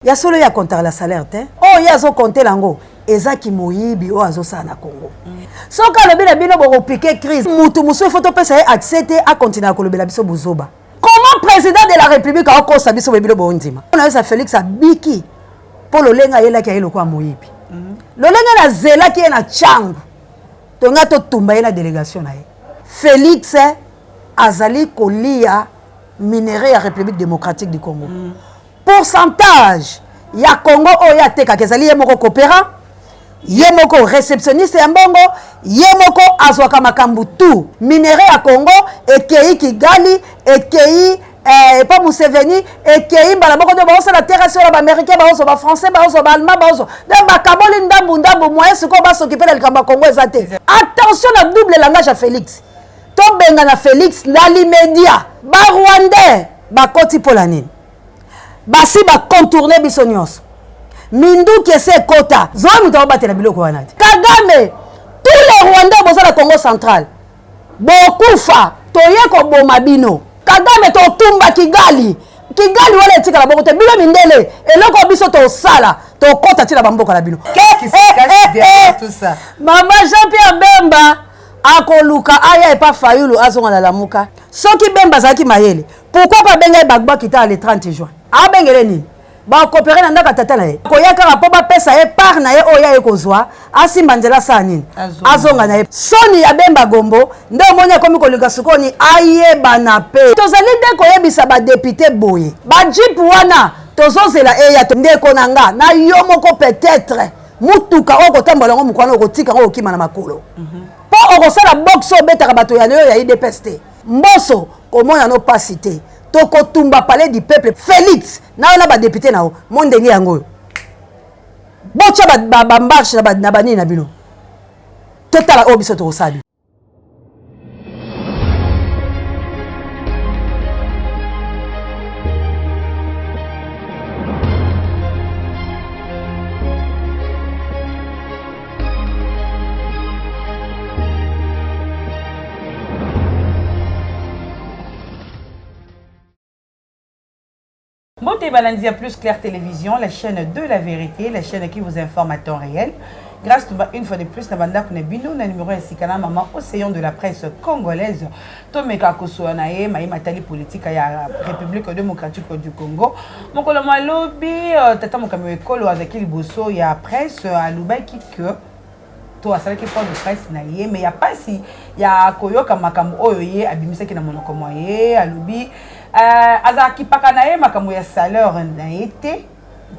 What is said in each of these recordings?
Ya solo ya compter la salaire te. Oh ya zo compter lango. Ezaki moyibi o azo sa na Congo. So ka lobi na bino boko piquer crise. Mutu musu il faut to pesa accepter à continuer à kolobela biso bozoba. Comment président de la République a kosa biso bebilo bondima. On a ça Félix Abiki pour le lenga yela ki ayelo kwa moyibi. Le lenga na zela ki na changu. Tonga to tumba na délégation na ye. Félix azali kolia minerai à République démocratique du Congo. Pourcentage ya Congo oya teka kezali yemoko coopérant yemoko réceptionniste ya mbongo yemoko azwaka makambu tout minerai ya Congo ekei Kigali ekei pas Museveni ekei mbala boko de baosa la terre sur ba américain baosa ba français baosa ba allemand baosa de ba kaboli ndambu moyen siko ba s'occuper de la Congo ezate. Attention à double langage à Félix to benga na Félix na l'immédiat ba rwandais ba koti polanine basi ba contourner bisonyos mindu kese kota zo muto batela biloko wana Kagame tous les Rwandais boza la Congo central bokufa toye ko boma bino Kagame to tumba Kigali wala etika la boko te bilo mindele eloko biso to sala to kota tila bamboka la bino qu'est-ce qui se cache derrière tout ça. Maman Jean-Pierre Bemba akoluka aya epa fayulu azonga na lamuka soki Bemba zaki mayele pourquoi pas benga bagba kita le 30 juin abengele nini ba coopérer na ndaka tata na ye koyaka rapo ba pesa ye par na ye oya ye kozwa asimba nzela sa nini azonga na ye soni ya Bemba Gombo nde monya komi kolinga sukoni ayeba na pe tozali nde koyebisa ba député boye ba jeep wana tozozela eya ndeko na nga na yo moko peut-être mutuka okotambola ngo mukwana okotika ngo okima na makolo po okosala box obetaka bato ya yo ya IDPST mboso komona no pasité toko tumba palais du peuple Félix na ona ba député nao mondenge yango bocha ba marche na bani na bino totala obiso to sabi. Montez Balandia Plus Claire Télévision, la chaîne de la vérité, la chaîne qui vous informe à temps réel. Grâce une fois de plus, Nabanda Kunebino, na numéro Sikana Maman, océan de la presse congolaise. Tomeka Kosoanae, Maïmatali politique à la République démocratique du Congo. Mon colonel Lobby, Tata Mokamwe Kolo, Azaki Liboso, il y a presse à Lubai qui que. Toi, ça qui parle de presse naïe, mais il y a pas si il y a Koyoka Makam Oyoye, Abimisa qui n'a monoko moyen, à Lubi. Azaki pakanaye makambo ya salaire na été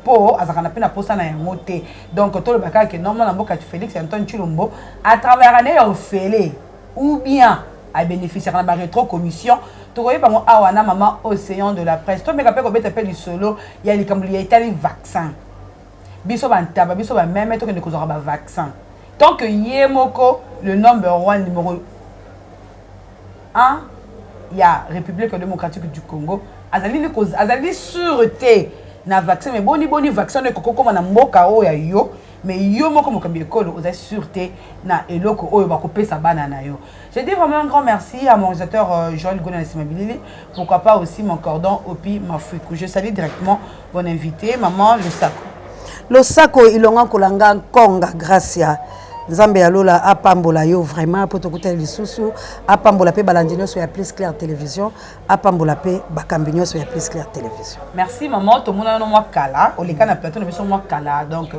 po azaka na pena posa na moté donc tout le bakal que normalement mboka Félix Antoine Chilombo à travers année ofélé ou bien à bénéficier na ba rétro commission to koyeba mo awana maman océan de la presse to meka pe ko beta pe du solo ya likambo ya itali vaccin biso bantaba biso ba même to ke ne kozora ba vaccin tant que yemoko le number 1 numéro 1 il y a République démocratique du Congo azali sûreté na vaccin mais boni vaccin ne koko comme na mboka o ya yo mais yo moko mokambi ekolo oza sûreté na eloko oyo ba kopesa bana na yo. Je dis vraiment un grand merci à mon réalisateur Joël Gona Simabilili, pourquoi pas aussi mon cordon Opi Mafuiku. Je salue directement mon invité maman le sako ilonga kolanga konga Gracia Nzambe alola apambola yo vraiment pour tokuta lisusu apambola pe balandino so ya Plus Claire Télévision apambola pe bakambinyo so ya Plus Claire Télévision. Merci maman to mona no moi kala oleka na plateau no biso moi kala donc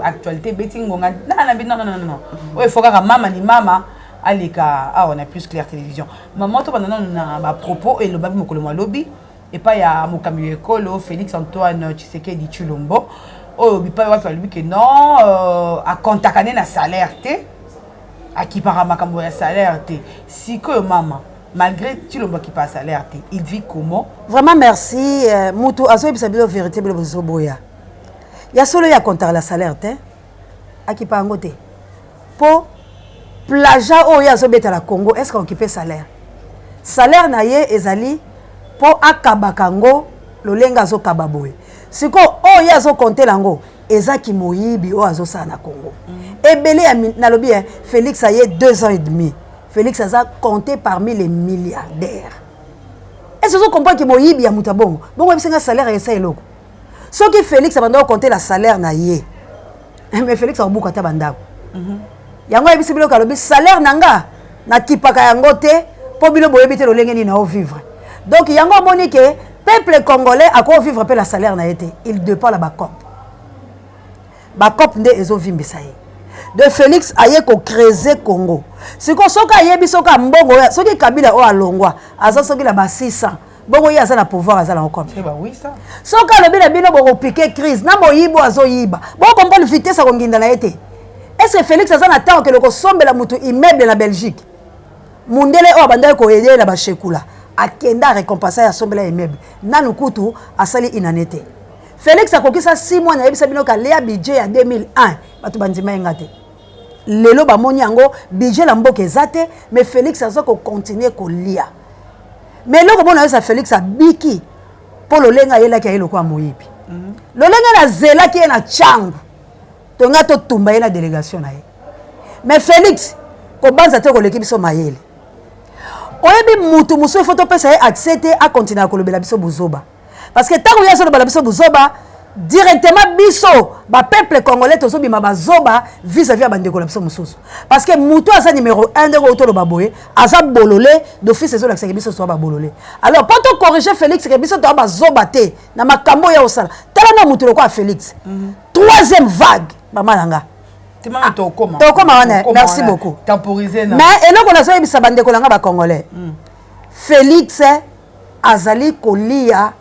actualité betting ngonga non il faut que mama ni mama aleka on a Plus Claire Télévision maman to bana na ba propos et le babi mokolo malobi et pas ya mokambi ekolo Félix Antoine Tshisekedi Chilombo. Oh, il peut y avoir que non, à contacter na salaire té, à qui par makambo ya salaire té. Si que maman, malgré tout le monde qui passe salaire té, il vit comment? Vraiment merci. Mutu azo bisa bilo vérité bilo boya. Ya solo ya contacter la salaire té, à qui par ngoté. Po plaja o ya zo beta la Congo, est-ce qu'on occupe salaire? Salaire na ye ezali po akabakango lolenga zo kababoye. Siko o ya zo compter lango ezaki moyibi o azo sa na Congo. Ebele ya nalobi Félix a 2 ans et demi. Félix a compté parmi les milliardaires. Est-ce que vous comprenez que moyibi ya mutabongo? Bongo bisenga salaire ya sa eloko. Ce qui Félix a bandako compter la salaire na ye. Mais Félix a beaucoup ta bandako. Yango ebisi bilo kalobi salaire nanga na kipaka yango te po bilo boyebi te lolenge ni na o vivre. Donc yango moni que peuple congolais a ko vivre pe la salaire na été. Il dépend la bakop. Bakop nde ezo vimbisa ye. De Félix aye ko creuser Congo. Siko soka yebi soka mbongo soki Kabila o alongwa aza soki la ba 600. Bongo ya na pouvoir azala encore. C'est bah oui ça. Soka le bina bino boko piquer crise na moyibo azo yiba. Bon comprendre vitesse a konginda na été. Est-ce que Félix a na temps que le sombe la mutu immeuble na Belgique. Mundele o abanda ko aider na ba shekula. Akenda récompenser ya sombe la immeuble. Nanu kutu asali inanete. Félix a kokisa 6 mois na yebisa bino ka lea budget ya 2001. Batu bandima ngate. Lelo ba moni yango budget la mboka ezate mais Félix a ko continuer ko lia. Mais loko bona sa Félix a biki pour le lenga yela ki ayelo kwa moyibi. Le lenga na zela ki na changu. Tonga to tumba na délégation na ye. Mais Félix ko banza te ko l'équipe so mayele. Oyebi mutu muso faut to pesa accepter à continuer à kolobela biso buzoba. Parce que tant que yaso bala biso buzoba directement biso ba peuple congolais to so bima bazoba vis-à-vis ya bandeko la biso mususu. Parce que mutu asa numéro 1 de auto lo baboye asa bololé d'office ezo la kisa biso so ba bololé. Alors pour to corriger Félix que biso to ba zoba te na makambo ya osala. Tala na mutu lo kwa Félix. Troisième vague mama nanga. Merci beaucoup. Temporiser na. Mais eloko na so yebisa bandeko langa ba congolais. Félix azali kolia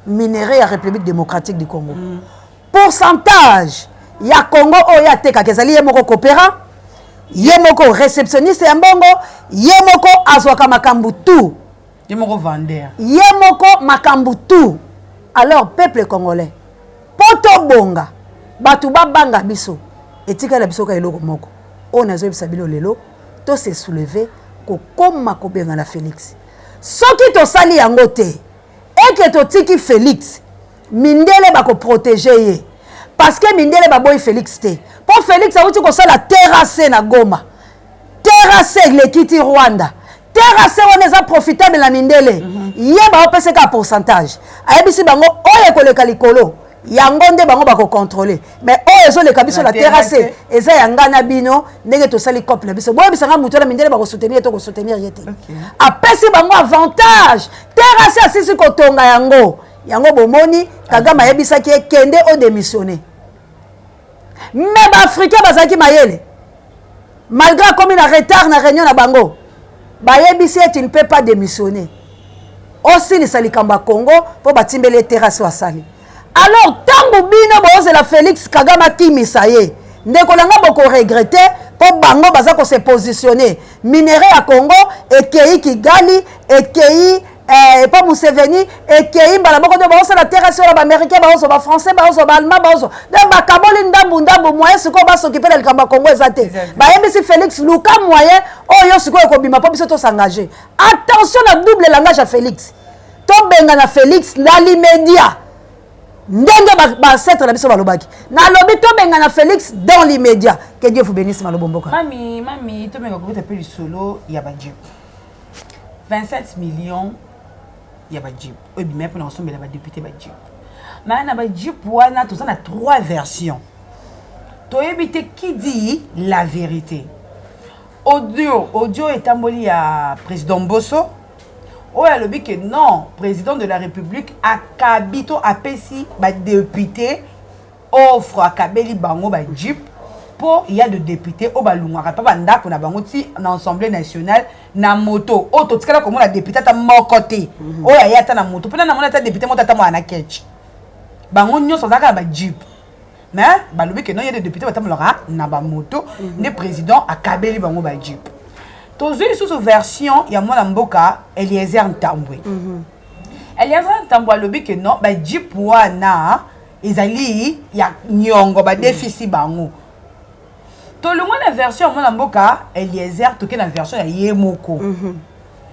minéraux ya République démocratique du Congo. Pourcentage ya Congo oya teka kezali ye moko coopérant, ye moko réceptionniste ya mbongo, ye moko azwaka makambu tout. Ye moko vendeur. Ye moko makambu tout. Alors peuple congolais, poto bonga, batu babanga biso, etika la biso ka eloko moko. On a zo bisabilo lelo, to se soulever ko koma ko benga na Félix. Soki to sali yango te. Et que to tiki Félix mindele ba ko protéger ye parce que mindele ba boy Félix te pour Félix a outi ko sala terrasser na Goma terrasser le kiti Rwanda terrasser on est profitable na mindele ye ba opese ka pourcentage ayebisi bango oye ko le kalikolo yango nde bango ba ko contrôler mais oye zo le kabiso la terrasser eza yanga na bino ndenge to sali couple biso boye bisanga muto na mindele ba ko soutenir to ko soutenir yete apesi bango avantage terrasser asisi ko tonga yango bomoni Kagame yebisa ki kende o démissionner mais ba africain bazaki mayele malgré comme il a retard na réunion na bango ba yebisi tu ne peux pas démissionner aussi ni sali kamba Congo pour batimbele terrasser asali. Alors, tant que c'est la Félix Kagame kimisa ye, ndeko langa boko regretter pour bango baza ko se positionner. Minéraux à Congo et Kei Kigali et Kei pas Museveni et Kei bala boko de baosa la terre sur la américain baosa ba français baosa ba allemand baosa. De ba kaboli ndambu moyen siko ba s'occuper del kamba Congo ezate. Ba yebisi Félix luka moyen oyo siko ko bima po biso to s'engager. Attention à double langage à Félix. To benga na Félix na l'immédiat. Ndenge ba set la biso balobaki na lobi to benga na Félix dans l'immédiat que Dieu vous bénisse malobomboka mami to benga ko te peli solo ya ba jeep 27 millions ya ba jeep obi mais pour ensemble la ba député ba jeep mais na ba jeep wana to ça na 3 versions to éviter qui dit la vérité audio etamboli ya président Bosso. Oh, il a dit que non, président de la République a kabito apesi ba député offre à Kabeli bango ba jeep pour il y a de députés au balunga pas banda pour na bango ti na Assemblée nationale na moto o to tikala comme la député ta mon côté oh il y a ta na moto pena na mona ta député mota ta mo na ketch bango nyoso zaka ba jeep mais ba lobi que non il y a des députés ba ta mo na ba moto ne président a Kabeli bango ba jeep. Toujours sous version, il y a mon amboka Eliezer Ntambwe. Eliezer Ntambwe a dit que non, bah jeep wana ezali ya nyongo ba déficit bango. To le moins la version mon amboka Eliezer toke na version ya yemoko.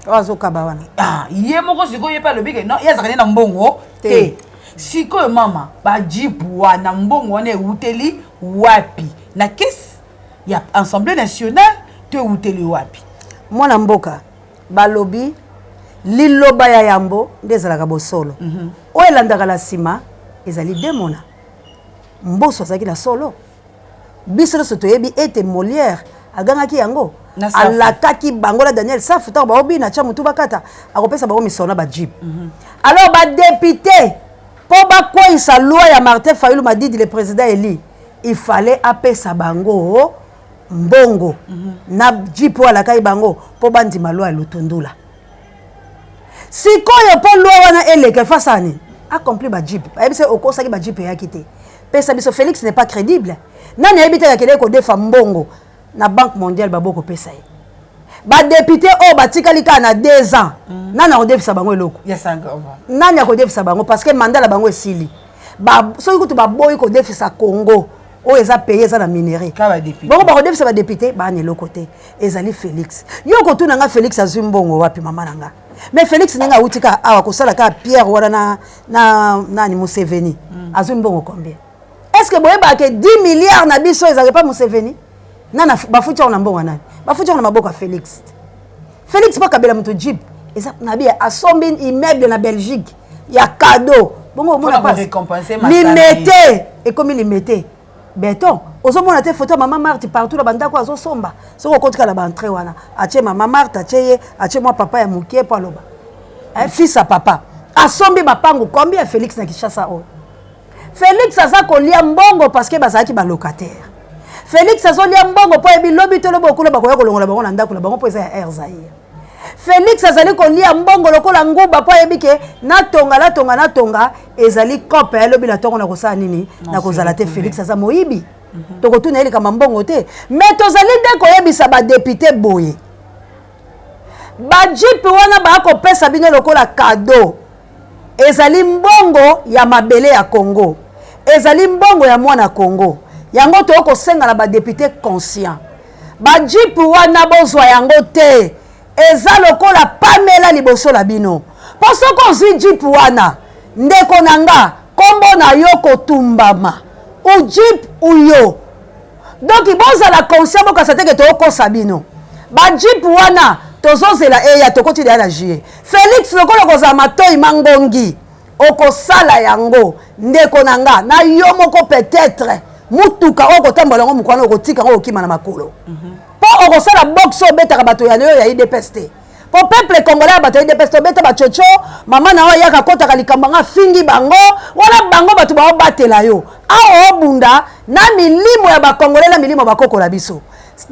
Ozoka ba wana. Ah, yemoko siko yepa le que non, ya zakane na mbongo te. Siko mama ba jeep wana mbongo wana uteli wapi. Na kesi ya Assemblée nationale te uteli wapi. Mwana mboka balobi liloba ya yambo ndezalaka bosolo oyo elandaka la sima ezali demona mboso azaki na solo biso so toyebi ete Molière agangaki yango alakaki bangola Daniel Safu to ba obina cha mutu bakata akopesa ba misona ba jeep alors ba député po ba koisa loi ya Martin Fayulu Madidi le président Eli il fallait apesa bango mbongo na jeep wala kai bango po bandima loi lutundula sikoyo po loi wana eleke fasani accompli ba jeep ayebise okosaki ba jeep ya kité pesa biso Félix n'est pas crédible nani ayebite ya kele ko defa mbongo na Banque mondiale baboko pesa ye ba député o batikali ka na 2 ans nani akodefisa bango eloko nani akodefisa bango parce que mandat la bango esili ba soki kutu baboyi kodefisa Congo o eza payé eza na minerai bongo bakodefisa ba député ba ne lokote ezali Félix yo kotuna nga Félix azwi mbongo wapi mama nanga mais Félix ninga utika awa kosala ka Pierre wana na nani Museveni azwi mbongo combien est-ce que boye ba ke 10 milliards na biso ezake pas Museveni nana bafuti on mbongo nani bafuti on maboko Félix Félix pas kabela muto jeep eza na bia asombi immeuble na Belgique ya cadeau bongo mona pas récompenser ma limité et comme limité béton ozomona te photo maman Marthe partout la banda ko azosomba soko kotika la bantre wana ache maman Marthe ache moi papa ya mukie pa loba fils à papa asombi bapango combien Félix na Kinshasa o Félix aza kolia mbongo parce que bazaki ba locataire Félix azolia mbongo po ebi lobi to lobo kula bakoya kolongola bango na ndako la bango po eza ya Air Zaïre Félix azali kolia mbongo lokola nguba po ebi ke natonga ezali kope ya lobi la tongo na kosala nini na kozala te Félix aza moyibi to kotuna eli kama mbongo te mais tozali nde koyebisa ba député boye ba jeep wana ba ko pesa bino lokola cadeau ezali mbongo ya mabele ya Congo ezali mbongo ya mwana Congo yango to ko senga na ba député conscient ba jeep wana bozwa yango te eza lokola pamela liboso la bino poso ko zi jeep wana ndeko nanga kombo na yo kotumbama u jeep uyo donc boza la conscient bokasa teke to ko sabino ba jeep wana tozozela eya tokoti de la juillet Félix lokola ko za matoi mangongi okosala yango ndeko nanga na yo moko peut-être mutuka okotambola ngo mukwana okotika ngo okima na makolo po okosala box obetaka bato ya yo ya IDPS te po peuple congolais bato ya IDPS obeta bachocho mama na oya kakota likambo nga fingi bango wala bango bato ba obatela yo awo obunda na milimo ya bakongolais na milimo bakokola biso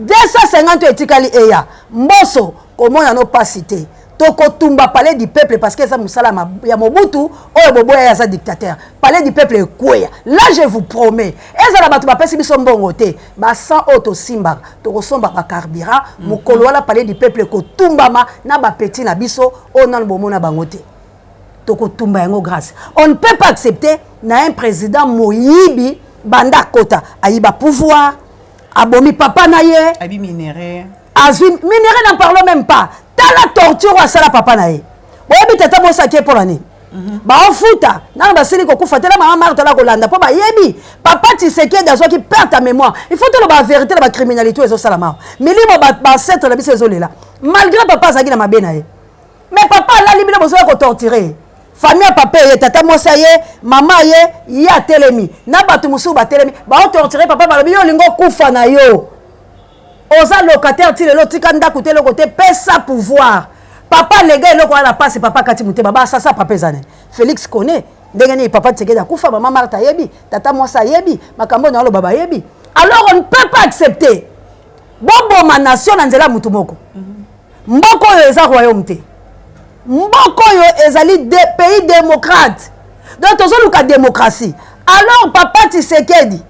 250 etikali eya mboso komona no pasité tokotumba palais du peuple parce que ça musala ya Mobutu oyo boboya ya za dictateur palais du peuple kweya là je vous promets ezala bato bapesi biso mbongo te ba 100 auto simba tokosomba ba carburant mukolo wala palais du peuple kotumbama na ba petit na biso onan bomona bango te tokotumba yango grâce on ne peut pas accepter na un président moyibi banda kota ayiba pouvoir abomi papa na ye abi minéré azui minéré n'en parlons même pas la torture à sala papa na ye boyebi tata mosa ke pour l'année ba ofuta na ba sili ko kufa tela mama Marthe la kolanda po ba yebi papa Tshisekedi dazo qui perd ta mémoire il faut te la vérité la criminalité ezo sala ma milimo ba set la biso ezolela malgré papa zaki na mabena ye mais papa la libino bozo ko torturer famille papa ye tata mosa ye mama ye ya telemi na batu musu ba telemi ba torturer papa ba yo lingo kufa na yo oza locataire ti lelo tika ndako te loko te pesa pouvoir papa lega eloko wana passe papa kati muteba ba sasa papa ezane Félix connaît ndenge ni papa Tshisekedi akufa mama Marthe yebi tata mwasa yebi makambo na lo baba yebi alors on ne peut pas accepter bobo ma nation na nzela mutu moko mboko yo eza royaume te mboko yo ezali de pays démocrate donc tozo luka démocratie alors papa Tshisekedi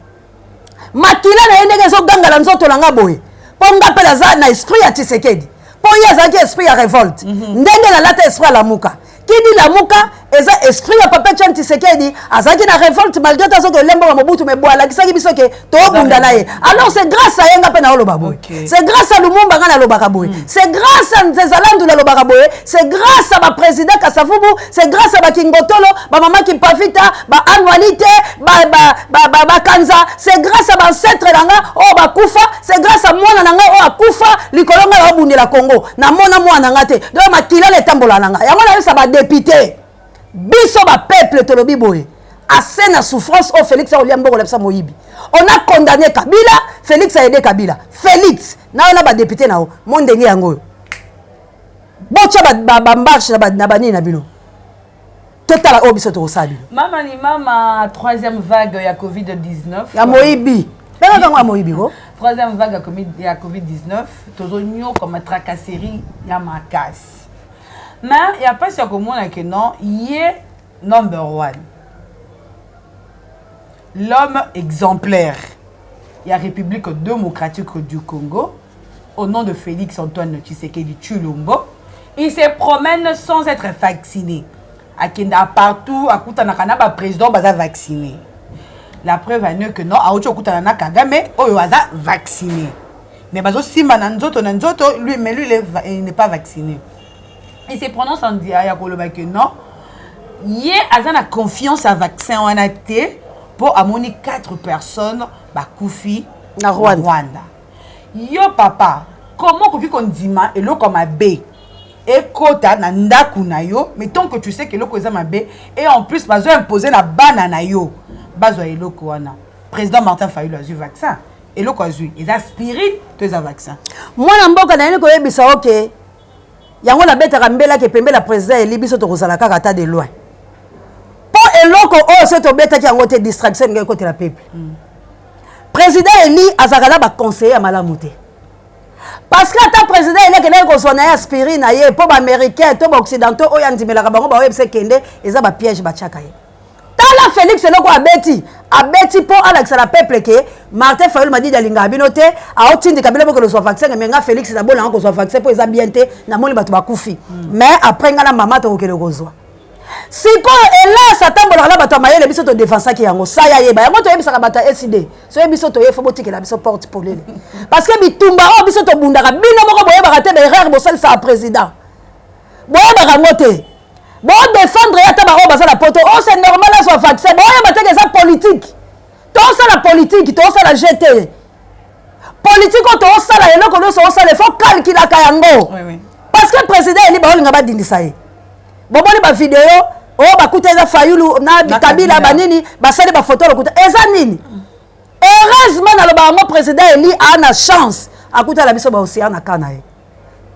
makila na yendenge zo gangala nzoto langa boye ponga pela za na esprit ya Tshisekedi po ya za ki esprit ya révolte ndenge na lata esprit la muka qui dit la muka eza esprit ya papa Tshisekedi azaki na révolte malgré tazo que lembo wa Mobutu me boala kisaki biso ke to bunda na ye alors c'est grâce à yenga pe na oloba boye c'est grâce à Lumumba ngana lobaka boye c'est grâce à Nzezalandu la lobaka boye c'est grâce à ba président Kasavubu c'est grâce à ba Kingotolo ba mama Kipavita ba annualité ba Kanza c'est grâce à ba ancêtre langa o ba kufa c'est grâce à mwana nanga o akufa likolonga la obundela Congo na mona mwana ngate donc makila le tambola nanga yango na ça ba député biso ba peuple tolobi boye assez na souffrance au Félix a Oliambo Olapsa Moyibi. On a condamné Kabila, Félix a aidé Kabila. Félix, na on a ba député na o, mondenge yango. Bocha ba marche na bani na bino. Total o biso to sabi. Mama ni mama troisième vague ya Covid-19. Ya Moyibi. Pena kango Moyibi ko. Troisième vague ya Covid-19, tozo nyo comme tracasserie ya makasi. Mais il y a pas ça comme que non, il est number one. L'homme exemplaire. Il y a République démocratique du Congo, au nom de Félix Antoine Tshisekedi Tshilombo. Il se promène sans être vacciné. À partout, à Koutanakana, le président est vacciné. La preuve est que non, à Koutanana Kagame, il est vacciné. Mais lui, il n'est pas vacciné. Il se prononce en dialogue que non. Il y a la confiance à vaccin en été pour amener 4 personnes à Koufi na Rwanda. Yo papa, comment Koufi Kondima et l'eau comme un B et kota na ndaku na yo, mais tant que tu sais que l'eau comme un B et en plus bazo imposer la banana yo, bazo elo kwana. Président Martin Fayulu a eu vaccin et l'eau quoi eu, ils aspirent tous les vaccins. Moi na mboka na ko yebisa OK. Yango na beta kambela ke pembe la président elibiso to kozala kaka ta de loin. Pour eloko o se to beta ki yango te distraction ngé côté la peuple. Président Eli azakala ba conseiller malamuté. Parce que ta président Eli ke ko sona aspirine na ye pour ba américain to ba occidentaux o yandimela ka bango ba webse kende eza ba piège ba chaka ye. Tala Félix eloko abeti pour Alex la peuple que Martin Fayulu m'a dit d'alinga binote a otindi kabila pour que le soit vaccin mais nga Félix na bon ko soit vaccin pour eza bien té na moni batu bakufi mais après nga na mama to ko le kozwa siko ela satambola la batu mayele biso to défense ki yango sa ya yeba yango to yebisa bata SID so biso to yefo botiki la biso porte pour lui parce que bitumba o biso to bundaka bino moko boyeba raté be erreur bo sel sa président boyeba ngote. Bon, défendre la poto. Oh, c'est normal, à soit vaccin. Bon, il y a des politique. Tout ça, la politique, tout ça, la GT. Politique, tout ça, la il faut calculer la kayango. Parce que le président, il est pas dit ça. Bon, il y a vidéo. Oh, bah, écoutez, il y a Fayulu, Kabila, Banini, bah, ça, il y a photo. Et ça, nini. Heureusement, le président, il a une chance. Écoutez, la biso, aussi, on a canaille.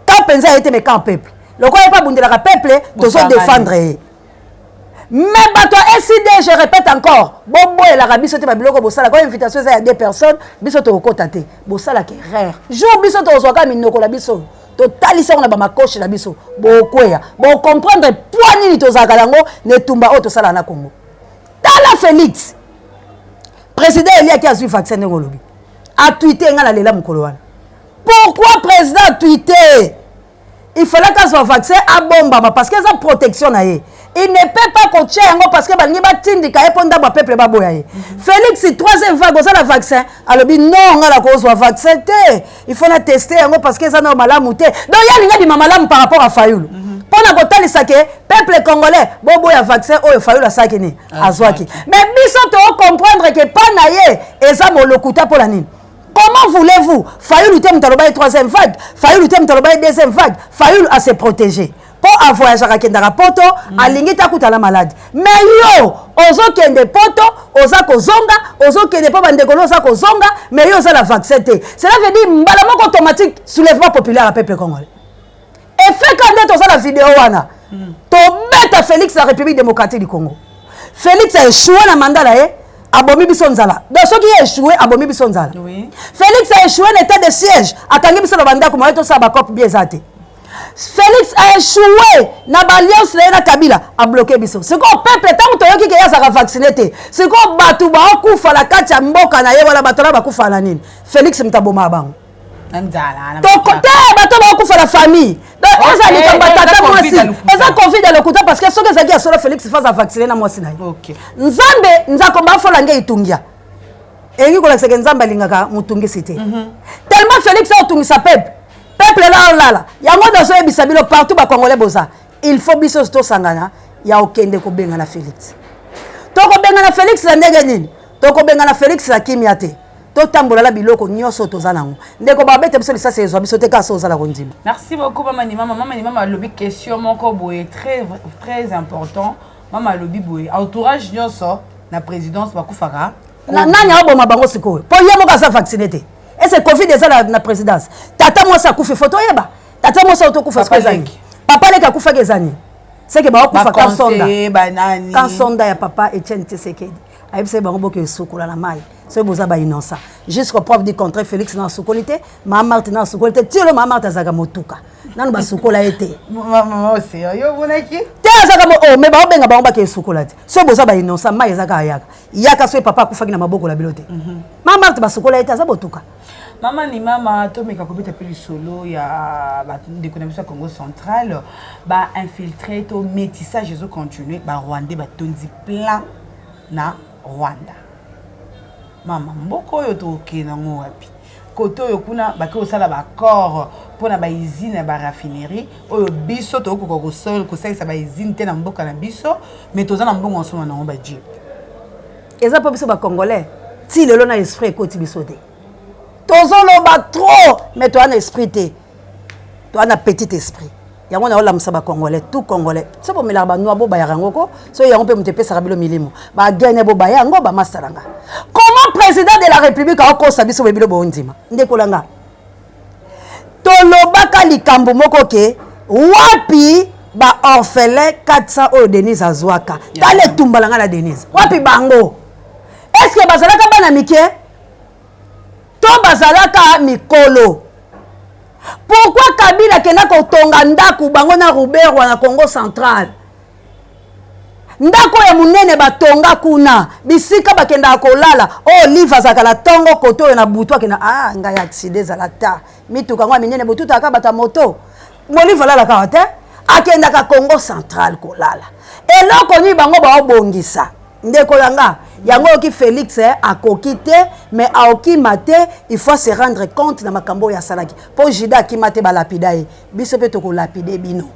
Quand pensez a été mes camps peuple. Le quoi n'est pas bon de la peuple, de se défendre. Mais toi, SID, je répète encore, Bobo et l'Arabie sauté ma biloko bossala quand invitation à des personnes, bisoto au côté, bossala qui rare. Jour bisoto au soka minoko la biso. Total ici on a ma coche la biso. Bokoya. Bon comprendre poignée ni tozaka lango ne tumba auto sala na Congo. Tala Félix. Président Elia qui a suivi vaccin ngolobi. A tweeté ngala lela mukolo wana. Pourquoi président a tweeté? Il fallait qu'elle soit vacciné à bomba parce que ça protection na ye. Il ne peut pas coacher parce que balingi ba tindika e ponda ba peuple ba boya ye. Félix troisième vague ça la vaccin. Alors bi non ngala ko soit vacciné. Il faut la tester parce que ça na malamu te. Donc ya linga di malamu par rapport à Fayulu. Pona ko talisa ke peuple congolais bobo ya vaccin o Fayulu asaki ni azwaki. Mais biso to comprendre que pas na ye eza molokuta pour la nini. Comment voulez-vous Fayulu tem taloba troisième vague, Fayulu tem taloba deuxième vague, Fayulu à se protéger. Pour avoir un kendara poto, alingi takuta la malade. Mais yo, ozo kende poto, oza kozonga, ozo kende pa bandekolo oza kozonga, mais yo oza la vaccin. Cela veut dire mbalamoko automatique soulèvement populaire à peuple congolais. Et fait quand oza la vidéo wana, to beta Félix la République démocratique du Congo. Félix a échoué na mandat là abomi bisonzala. Donc ceux qui échoué abomi bisonzala. Oui. Félix a échoué l'état de siège. Akangi biso banda ko moto sa ba cop biezate. Félix a échoué na l'alliance na Kabila a bloqué biso. C'est quoi peuple tant que toyoki ke ya sa vacciné té. C'est quoi batu ba okufa la kati ya mboka na ye wala batola ba kufa na nini. Félix mtaboma bango. Nzala. To côté bato ba okufa la famille. Donc eza ni kambata moi aussi. Eza Covid dans le côté parce que soki ezaki ya solo Félix face à vacciner na moi si na. OK. Nzambe nzakomba fola nge itungia. Engi ko la seke nzamba lingaka mutungi cité. Tellement Félix a otungi sa peuple. Peuple là yango doso ebisa bilo partout ba congolais boza il faut biso to sangana ya okende ko benga na Félix to ko benga na Félix la ndenge nini to ko benga na Félix la kimia te to tambola la biloko nyoso to zanango ndeko ba bete biso lisa sezo biso te ka so za la kondima. Merci beaucoup mama ni mama lobi question moko boye très important mama lobi boye entourage nyoso na présidence bakufaka nani aboma bango sikoyo po ye moko asa vacciné te et c'est Covid eza na présidence tata mwasi akufa photo yeba tata mwasi autokufa ezani papa leki akufaki ezani seke bakufa kansonda ya papa Etienne Tshisekedi ayebisa bango boke esukola na mai so boza ba innocent jusqu'au preuve du contraire Félix na sukolité Mama Marthe na sukolité tilo Mama Marthe azaka motuka nanu basukola ete mama ose yo bonaki te azaka oh mais baobenga bango bake esukola te so boza ba innocent mai ezaka yaka so papa akufaki na maboko la bilote Mama Marthe basukola ete azabotuka Maman ni mama tomeka kobeta peli solo ya de connexion Congo central ba infiltrer to métissage zo continuer ba Rwandais ba tondi plein na Rwanda mama mboko yo to kena ngo wapi koto yo kuna ba ke osala ba corps pona ba usine ba raffinerie oyo biso to ko sol ko sa ba usine te na mboka na biso mais toza na mbongo nsoma na ba jeep eza po biso ba congolais ti lelo na esprit ko ti biso te tozoloba trop mais toi un esprit te toi un petit esprit yango na olamisa ba congolais tout congolais so bo melaka ba noa bo ba yarango ko so yango pe mutepesa rabilo milimo ba gene bo ba yango ba masalanga comment président de la république a ko sabiso bebilo bo ndima ndekolanga tolobaka likambo moko ke wapi ba orphelin 400 o Denise azwaka tale tumbalanga la Denise wapi bango est-ce que bazalaka bana mike to bazalaka mikolo pourquoi Kabila kena kotonga ndaku bango na Ruberwa na Congo central ndako ya munene batonga kuna bisika bakenda kolala oh livre zakala tongo koto na butu kena ngai accident zalata mituka ngwa minene butu taka bata moto mo livre la ka te akenda ka Congo central kolala eloko ni bango ba obongisa ndeko yanga yango ki Félix akoki te mais aoki mate il faut se rendre compte na makambo ya salaki po Jida ki mate ba lapidae biso pe to ko lapide bino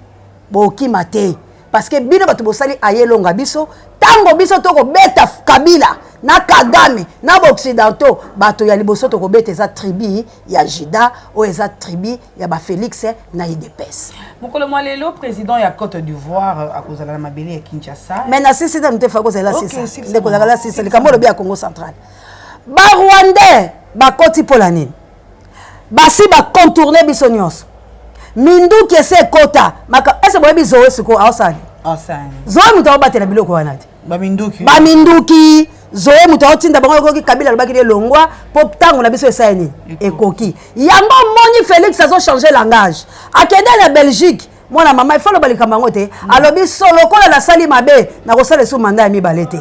bo ki mate parce que bino bato bosali ayelonga biso tango biso to ko beta Kabila na Kagame na occidentaux bato ya liboso to ko beta za tribu ya Jida o eza tribu ya ba Félix na IDPS mokolo mwalelo président ya Côte d'Ivoire akozala na mabele ya Kinshasa mais na sisi te mtefa ko zela sisi ndeko zala sisi likambo lobi ya Congo central ba Rwandais ba koti polanine basi ba contourner biso nyonso mindu kese kota maka ese boyebi zoe siko ausani zoe muto batela biloko wana te ba minduki zoe muto otinda bango koki Kabila lobaki le longwa pop tango na biso esani ekoki yango moni Félix azo changer langage akende na Belgique mwana mama ifalo balika bango te alobi solo kola na sali mabe na kosala su mandat ya mibale te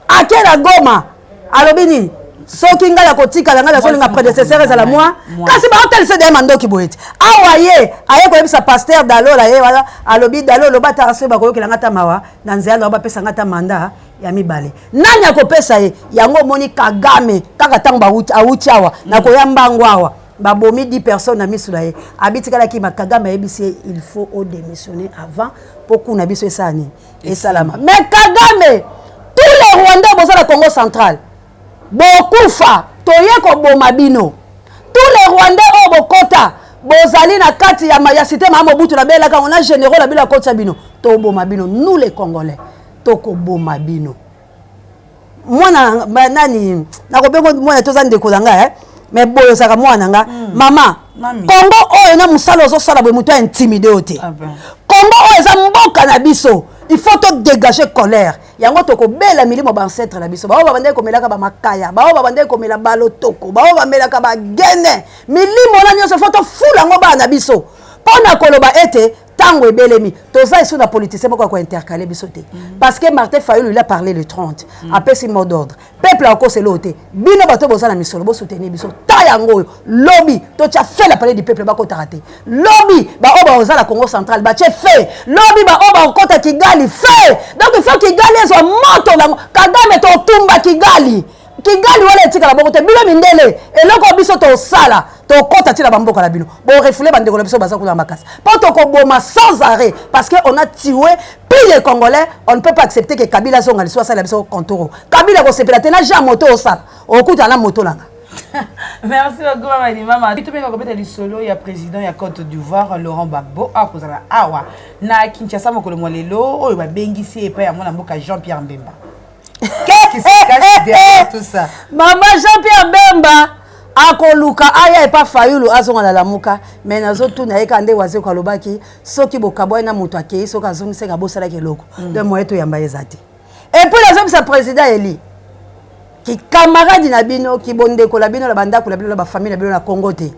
akela Goma alobi ni soki ngala kotika la ngala solinga prédécesseur ezala moi kasi ba hotel se de mandoki boyeti awa ye aye ko yebisa pasteur Dalo la ye wala alobi Dalo lo bata aso ba ko yokela ngata mawa na nzela ba pesa ngata mandat ya mibale nani akopesa ye yango moni Kagame kaka tango ba awuti awa na ko yambango awa ba bomi 10 personnes na misula ye abitikala ki Kagame yebisi il faut au démissionner avant pour kuna biso esani et salama mais Kagame tous les Rwandais boza la Congo central bokufa toye ko boma bino tous les Rwandais o bokota bozali na kati ya cité mama Mobutu na bela ka on a généraux la bila kota bino to boma bino nous les Congolais to ko boma bino mwana nani na ko bengo mwana to zande ko langa mais boyo saka mwana nga mama Congo oyo na musalo zo sala bo muto intimider ote Congo oyo za mboka na biso il faut te dégager colère yango to ko bela milimo ba ancêtre na biso ba ba bande ko melaka ba makaya ba ba bande ko mela balotoko ba ba melaka ba gene milimo na nyoso faut to fula ngo ba na biso pona koloba ete tango ebelemi toza iso na politicien moko ko intercaler biso te parce que Martin Fayulu il a parlé le 30 après ce mot d'ordre peuple encore c'est loté bino bato boza na misolo bo soutenir biso ta yango lobby to tia fait la parler du peuple ba ko taraté lobby ba oba oza la Congo central ba tie fait lobby ba oba kota Kigali fait donc il faut Kigali zo moto la Kagame to tumba Kigali wala etika la bongo te bilo mindele eloko biso to sala to kota tila bamboka la bino bo refouler bande ko la biso baza ko na makasi po to ko boma sans arrêt parce que on a tué puis les Congolais on ne peut pas accepter que Kabila zonga li soit ça la biso kontoro Kabila ko sepela tena ja moto o sala okuta na moto langa merci beaucoup mama tu peux compter le solo ya président ya Côte d'Ivoire Laurent Gbagbo akozala awa na Kinshasa mokolo molelo oyo ba bengisi epa ya mwana mboka Jean-Pierre Mbemba ke Qu'est-ce qui se cache derrière tout ça? Maman Jean-Pierre Bemba akoluka aya epa fayulu azonga na lamuka mais nazotuna eka nde waze kwa lobaki soki bokabwa na mutu akei soki azongisenga bosala keloko de moyeto yamba ezati et puis les hommes sa président eli ki camarade na bino ki bondeko la bino la banda ko la bino la famille la bino na Congo te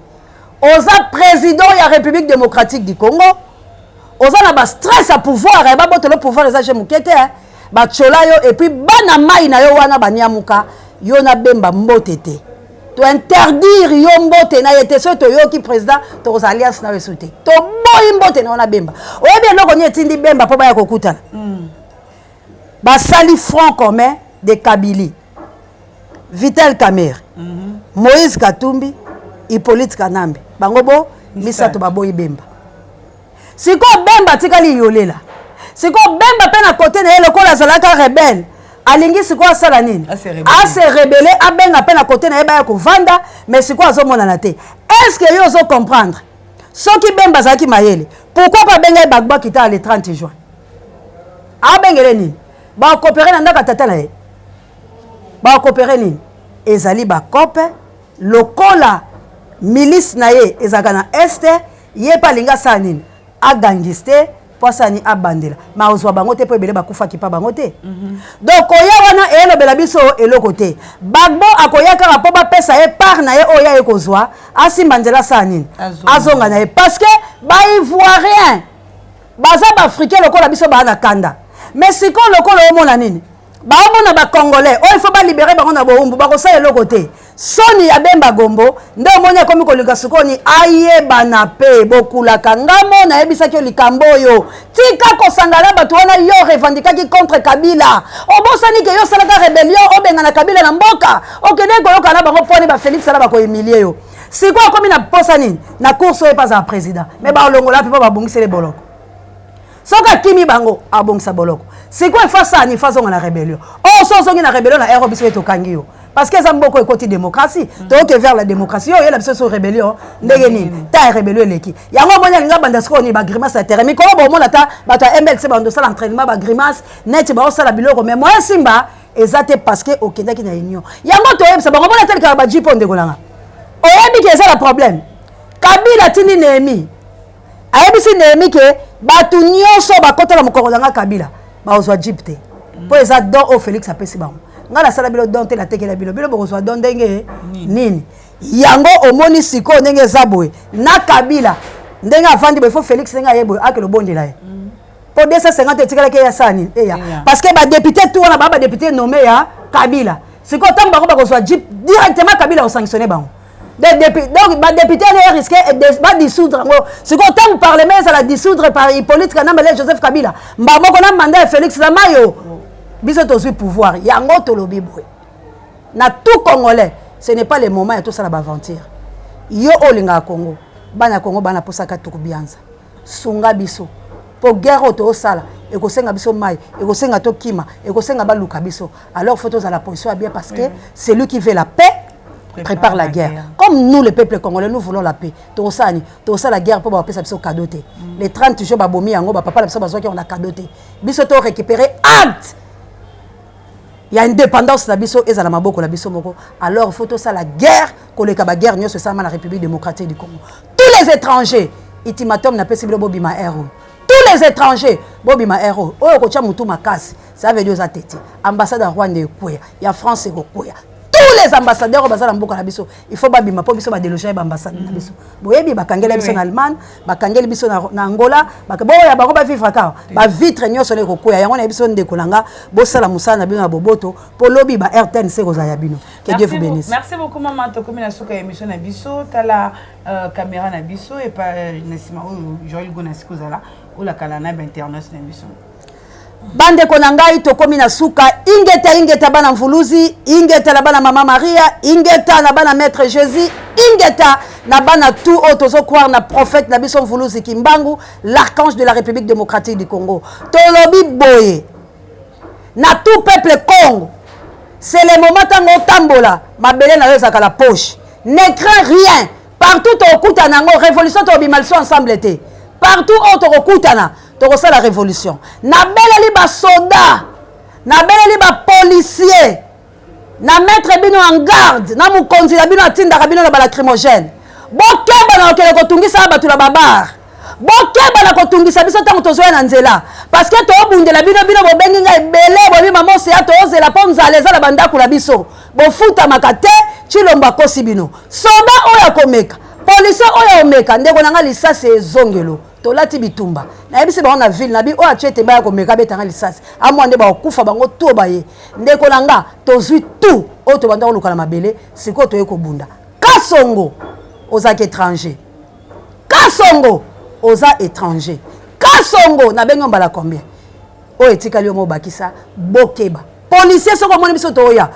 oza président ya République démocratique du Congo oza na ba stress à pouvoir et ba botelo pouvoir eza mukete ba chola yo et puis bana mai na yo wana banyamuka yo na Bemba mbotete to interdire yo mbote na yete so to yo ki président to alliance na wesote to boy mbote na Bemba oyebi eloko ni etindi Bemba po ba ya kokutana ba sali front commun de Kabili Vital Kamerhe Moïse Katumbi Hippolyte Kanambe bango bo misato baboyi Bemba siko Bemba tikali yolela siko Bemba pe na côté na eloko la zalaka rebelle alingi siko asala nini ase rebelle abenga pe na côté na eba ya kovanda mais siko azomona na te est-ce que yo zo comprendre soki Bemba zaki mayele pourquoi pas benga Gbagbo kita le 30 juin abengele nini ba coopérer na ndaka tata na ye ba coopérer nini ezali ba cope lokola milice na ye ezaka na este ye pa linga sa nini agangiste posani abandela ma ozwa bango te po ebele bakufa ki pa bango te donc oya wana elobela biso eloko te Gbagbo akoya kaka po bapesa ye par na ye oya ye kozwa asimba nzela sa nini azonga na ye parce que ba ivoirien baza ba africain lokola biso ba na kanda mais siko lokola omona nini baomona ba congolais il faut ba libérer bango na boumbu ba kosa eloko te soni ya Bemba Gombo nde omoni akomi kolika sikoni ayeba na pe bokulaka ngamo na yebisaki yo likambo oyo tika kosangana bato wana yo revendikaki contre Kabila obosani ke yo salaka rébellion obenga na Kabila na mboka okende koyoka na bango poni ba Félix sala bakoyemilie yo siko akomi na posa nini na course oyo pas à président mais baolongola pe po babongisele boloko soka kimi bango abongisa boloko siko efasa ni façon na rébellion sozongi na rébellion na ero biso etokangi yo parce que ça mboko côté démocratie donc vers la démocratie yo la biso so rébellion ndenge nini ta rébellion leki yango monya linga banda siko ni ba grimace à terre mais ko bo mona ta bato MLC bando sala entraînement ba grimace net ba osala biloko mais moi simba ezate parce que okendaki na union yango to yebisa bango mona tel ka ba jipo ndegolanga oyebi ke ça le problème Kabila tini Nehemi ayebisi Nehemi ke batu nyonso bakotala mokoro nga Kabila ba ozwa jipte po eza don o Félix apesi bango nga na sala bilo don te la tekela bilo bokozwa don ndenge nini yango omoni siko ndenge eza boye na Kabila ndenge avandi bo faut Félix ndenge ayebo akelo bondela ye po 250 etikala ke ya sani eya parce que ba député tout wana ba député nommé ya Kabila siko tango bako bakozwa jip directement Kabila o sanctionner bango donc ba député ne risqué de dissoudre ce qu'on tente parlement ça la dissoudre par Hippolyte Kanambe Joseph Kabila mba moko na mandat Félix Lamayo biso tozu pouvoir yango tolobi boy na tout congolais ce n'est pas le moment et tout ça la aventure yo olinga Congo bana Congo bana posaka tukubianza sunga biso po guerre to sala et ko senga biso mai et ko senga to kima et ko senga baluka biso alors faut à la position bien parce que c'est lui qui veut la paix prépare la guerre. Comme nous, le peuple congolais, nous voulons la paix. Tout ça, la guerre pour appeler ça cadeau. Les 30 jours, babomi, yango, papa, on a cadeau. Biso to récupérer acte. Il y a une dépendance la biso et la maboko la biso moko. Alors il faut tout ça la guerre, que les guerre nous c'est la République démocratique du Congo. Tous les étrangers, itimatom na pesi bobi ma héros. Tous les étrangers, bobi ma héros. Oh kocha mutu makasi. Ça veut dire ça tete. Ambassade Rwanda ekoya, ya France ekoya. Tous les ambassadeurs bazala mboka na biso il faut babima po biso ba déloger ba ambassade na biso boyebi bakangela biso na Allemagne bakangela biso na Angola boya bango ba vivre ka ba vitre nyonso le kokoya yango na biso ndeko nanga bosala musala na bino na boboto po lobi ba RTNC kozaya bino que Dieu vous bénisse. Merci beaucoup maman to komina suka émission na biso tala caméra na biso et pas nesima Joël Gona sikozala ou la kalana ba internet na biso. Bande konangai to komina suka ingeta bana mvuluzi ingeta la bana mama Maria ingeta na bana maître Jésus ingeta na bana tout auto croire na prophète na biso mvuluzi Kimbangu l'archange de la République démocratique du Congo tolobi boye na tout peuple Congo c'est le moment tango tambola mabele na yozaka la poche ne crains rien partout au kutana ngo révolution to bimalso ensemble été partout au kutana la révolution na beleli ba soda na beleli ba policier na mettre bino en garde na mukonzi na bino atindaka bino na ba lacrymogène bokeba na okele kotungisa bato na babar bokeba na kotungisa biso ntango tozoya na nzela parce que toobundela bino bobengi ngai ebele bobima moseya toozela mpo nzala eza na bandako na biso bofutamaka te Chilombo akosi bino soda oyo akomeka polisi oyo omeka ndeko na nga lisasi ezongelo tolati bitumba nayebisi bango na ville na bi oyo atye ete baya komeka betanga lisasi amwa nde bakokufa bango to baye ndeko na nga tozwi tu oyo tobanda koluka na mabele sikoyo toye kobunda Kasongo ozaki étranger Kasongo oza étranger Kasongo na bengi mbala combien oyo etikali yo mobakisa bokeba policier soko moni biso toya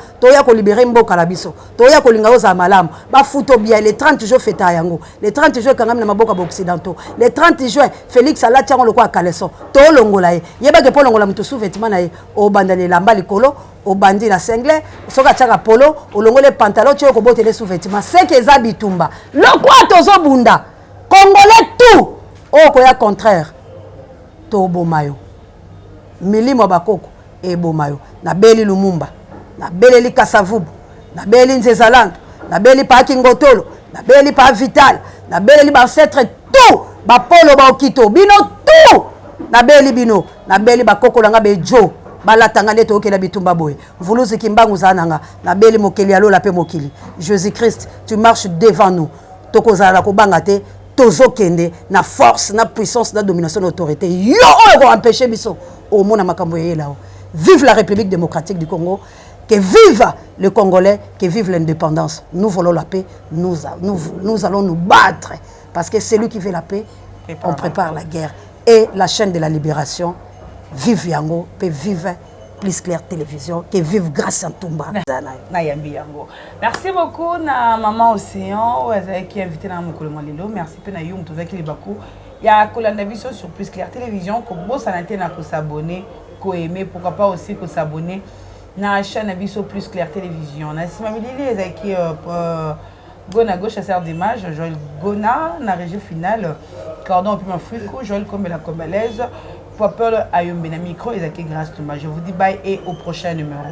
ko libérer mboka la biso toya ko linga oza malamu ba futo bien les 30 jours feta yango les 30 jours kangam na maboka occidentaux les 30 juin Félix alatiango lokwa kaleso to longola ye yeba ke polongola mutu sous vêtement na ye o bandane lamba likolo o bandi na singlet soka tiaka polo o longole pantalon tio ko botele sous vêtement c'est que za bitumba lokwa tozo bunda congolais tout o ko ya contraire to bomayo milimo bakoko e bomayo na beli Lumumba na beli Kasavubu na beli Nzezalandu na beli pa Kingotolo na beli pa Vital na beli ba ancêtre tout ba polo ba okito bino tout na beli bino na beli ba kokolanga bejo balatanga nde tokela bitumba boye mvuluzi kimbangu zananga na beli mokeli alola pe mokili Jésus Christ tu marches devant nous tokozala ko banga te tozokende na force na puissance na domination d'autorité yo oyo ko empêcher biso au mona makambo yelao. Vive la République démocratique du Congo, que vive le Congolais, que vive l'indépendance. Nous voulons la paix, nous allons nous battre. Parce que c'est lui qui veut la paix, on prépare la guerre. Et la chaîne de la libération, vive Yango, peut vivre Plus Clair Télévision, que vive grâce à Tumba. Merci beaucoup, na Maman Océan, qui est invité dans mon Lilo. Merci peu na Youm, tout ça qui est bakou. Il y a Colanda Vision sur Plus Clair Télévision, comme bon, ça n'a été qu'à s'abonner. Aimer, pourquoi pas aussi que s'abonner à la chaîne Abisso Plus Clair Télévision. Na Simamili qui Gona gauche chasseur d'images, Joël Gona, na régie finale, Cordon Piment Frico, Joël comme la Congolaise, Popol Ayombe na micro et grâce tout. Je vous dis bye et au prochain numéro.